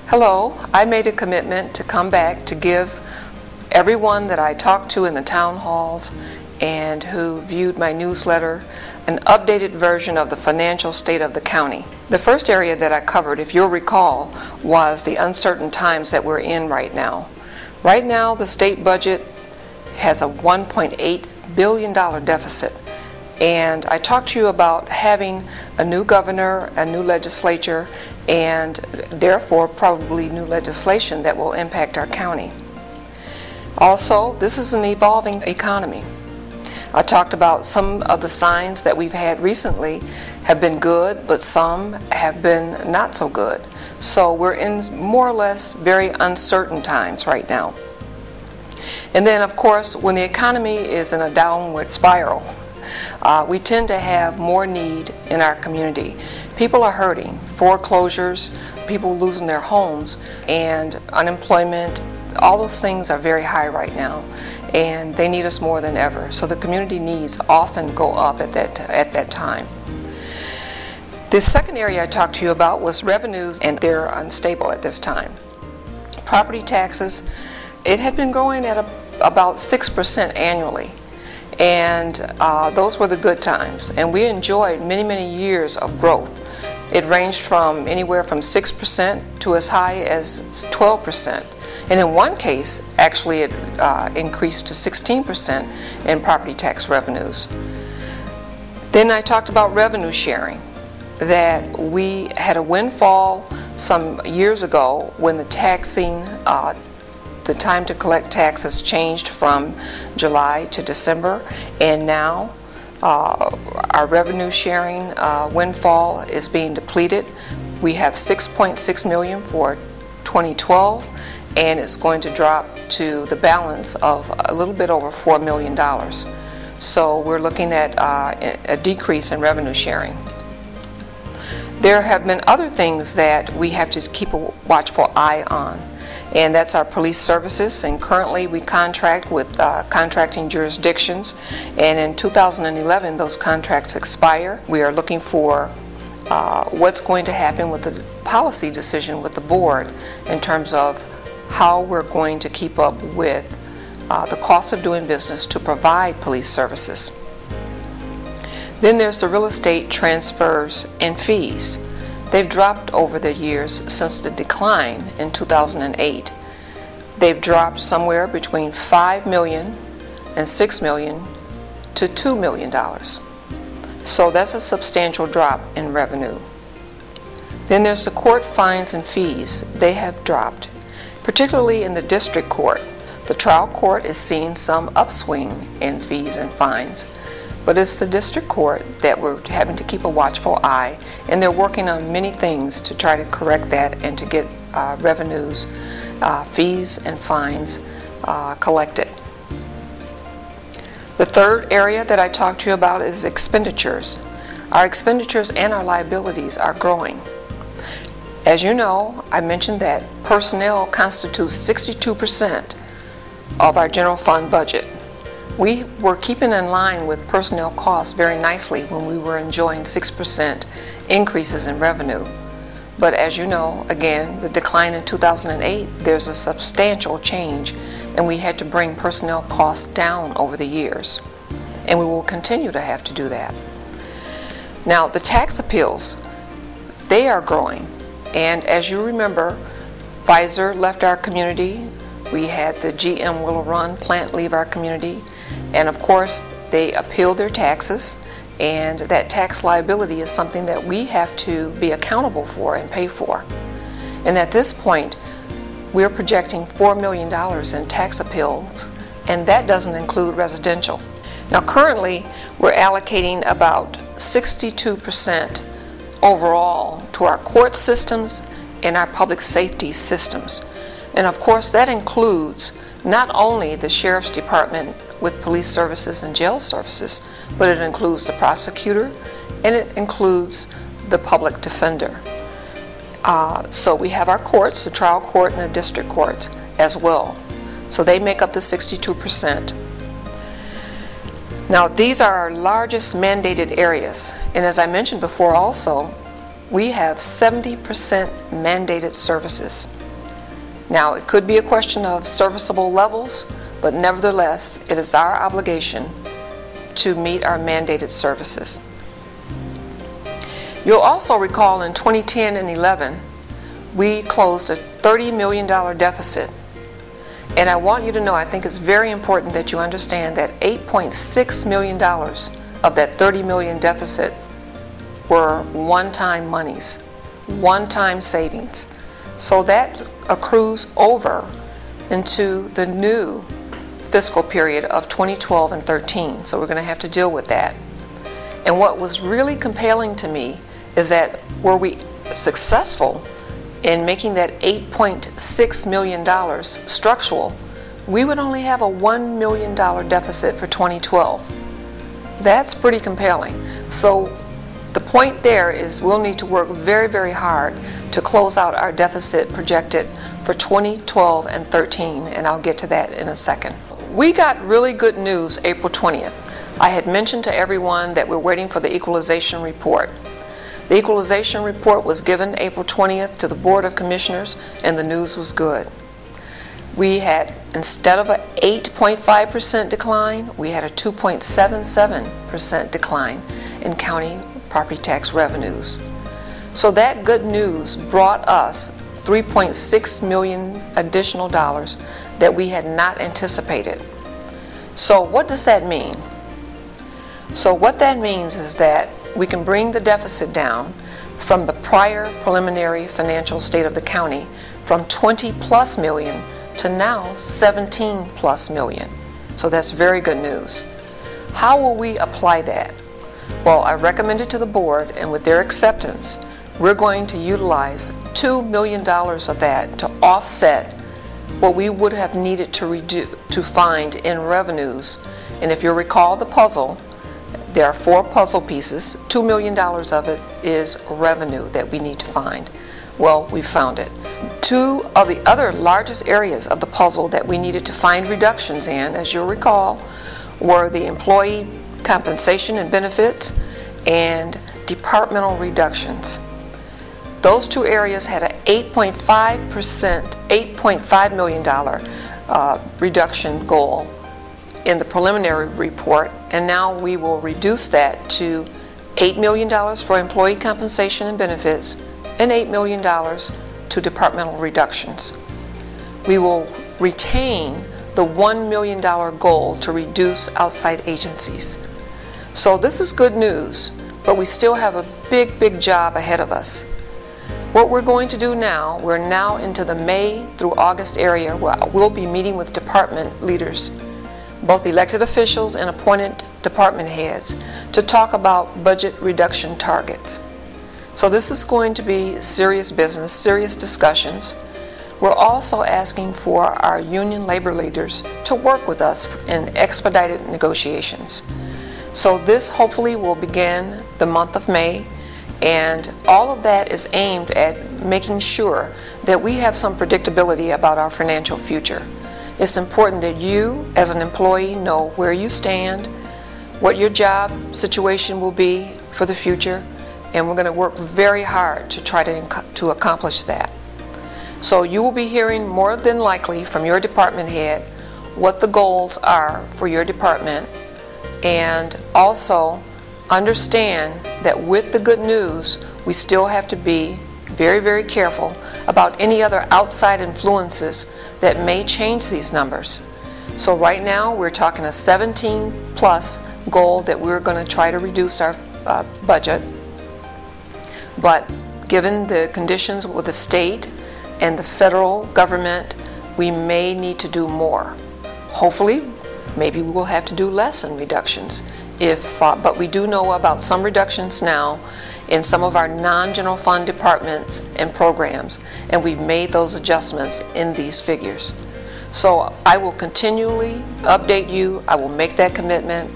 Hello, I made a commitment to come back to give everyone that I talked to in the town halls and who viewed my newsletter an updated version of the financial state of the county. The first area that I covered, if you'll recall, was the uncertain times that we're in right now. Right now, the state budget has a $1.8 billion deficit. And I talked to you about having a new governor, a new legislature, and therefore probably new legislation that will impact our county. Also, this is an evolving economy. I talked about some of the signs that we've had recently have been good, but some have been not so good. So we're in more or less very uncertain times right now. And then, of course, when the economy is in a downward spiral, we tend to have more need in our community. People are hurting. Foreclosures, people losing their homes, and unemployment, all those things are very high right now, and they need us more than ever. So the community needs often go up at that time. The second area I talked to you about was revenues, and they're unstable at this time. Property taxes, it had been growing at about 6% annually. And those were the good times, and we enjoyed many years of growth. It ranged from anywhere from 6% to as high as 12%, and in one case actually it increased to 16% in property tax revenues. Then I talked about revenue sharing, that we had a windfall some years ago when the time to collect taxes changed from July to December, and now our revenue sharing windfall is being depleted. We have $6.6 million for 2012, and it's going to drop to the balance of a little bit over $4 million. So we're looking at a decrease in revenue sharing. There have been other things that we have to keep a watchful eye on, and that's our police services. And currently we contract with contracting jurisdictions, and in 2011 those contracts expire. We are looking for what's going to happen with the policy decision with the board in terms of how we're going to keep up with the cost of doing business to provide police services. Then there's the real estate transfers and fees. They've dropped over the years since the decline in 2008. They've dropped somewhere between $5 million and $6 million to $2 million. So that's a substantial drop in revenue. Then there's the court fines and fees. They have dropped, particularly in the district court. The trial court is seeing some upswing in fees and fines, but it's the district court that we're having to keep a watchful eye, and they're working on many things to try to correct that and to get revenues, fees and fines collected. The third area that I talked to you about is expenditures. Our expenditures and our liabilities are growing. As you know, I mentioned that personnel constitutes 62% of our general fund budget. We were keeping in line with personnel costs very nicely when we were enjoying 6% increases in revenue. But as you know, again, the decline in 2008, there's a substantial change, and we had to bring personnel costs down over the years. And we will continue to have to do that. Now, the tax appeals, they are growing. And as you remember, Pfizer left our community. We had the GM Willow Run plant leave our community. And of course, they appealed their taxes, and that tax liability is something that we have to be accountable for and pay for. And at this point, we're projecting $4 million in tax appeals, and that doesn't include residential. Now currently, we're allocating about 62% overall to our court systems and our public safety systems. And of course, that includes not only the Sheriff's Department with police services and jail services, but it includes the prosecutor, and it includes the public defender. So we have our courts, the trial court and the district courts as well. So they make up the 62%. Now these are our largest mandated areas, and as I mentioned before also, we have 70% mandated services. Now, it could be a question of serviceable levels, but nevertheless, it is our obligation to meet our mandated services. You'll also recall in 2010 and 11, we closed a $30 million deficit. And I want you to know, I think it's very important that you understand that $8.6 million of that $30 million deficit were one-time monies, one-time savings. So that accrues over into the new fiscal period of 2012 and 13. So we're going to have to deal with that. And what was really compelling to me is that were we successful in making that $8.6 million structural, we would only have a $1 million deficit for 2012. That's pretty compelling. So the point there is we'll need to work very, very hard to close out our deficit projected for 2012 and 13, and I'll get to that in a second. We got really good news April 20th. I had mentioned to everyone that we're waiting for the equalization report. The equalization report was given April 20th to the Board of Commissioners, and the news was good. We had, instead of an 8.5% decline, we had a 2.77% decline in county property tax revenues. So that good news brought us $3.6 million additional dollars that we had not anticipated. So what does that mean? So what that means is that we can bring the deficit down from the prior preliminary financial state of the county from 20 plus million to now 17 plus million. So that's very good news. How will we apply that? Well, I recommended to the board, and with their acceptance, we're going to utilize $2 million of that to offset what we would have needed to find in revenues. And if you recall the puzzle, there are 4 puzzle pieces. $2 million of it is revenue that we need to find. Well, we found it. 2 of the other largest areas of the puzzle that we needed to find reductions in, as you'll recall, were the employee compensation and benefits and departmental reductions. Those 2 areas had an $8.5 million reduction goal in the preliminary report, and now we will reduce that to $8 million for employee compensation and benefits and $8 million to departmental reductions. We will retain the $1 million goal to reduce outside agencies. So this is good news, but we still have a big job ahead of us. What we're going to do now, we're now into the May through August area where we'll be meeting with department leaders, both elected officials and appointed department heads, to talk about budget reduction targets. So this is going to be serious business, serious discussions. We're also asking for our union labor leaders to work with us in expedited negotiations. So this hopefully will begin the month of May, and all of that is aimed at making sure that we have some predictability about our financial future. It's important that you, as an employee, know where you stand, what your job situation will be for the future, and we're going to work very hard to try to accomplish that. So you will be hearing more than likely from your department head what the goals are for your department, and also understand that with the good news, we still have to be very careful about any other outside influences that may change these numbers. So right now we're talking a 17 plus goal that we're going to try to reduce our budget, but given the conditions with the state and the federal government, we may need to do more. Hopefully, maybe we will have to do less in reductions. But we do know about some reductions now in some of our non-general fund departments and programs, and we've made those adjustments in these figures. So I will continually update you. I will make that commitment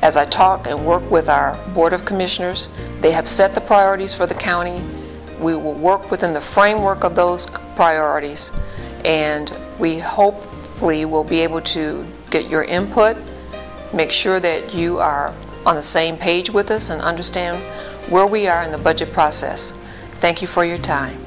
as I talk and work with our Board of Commissioners. They have set the priorities for the county. We will work within the framework of those priorities, and we hopefully will be able to get your input, make sure that you are on the same page with us and understand where we are in the budget process. Thank you for your time.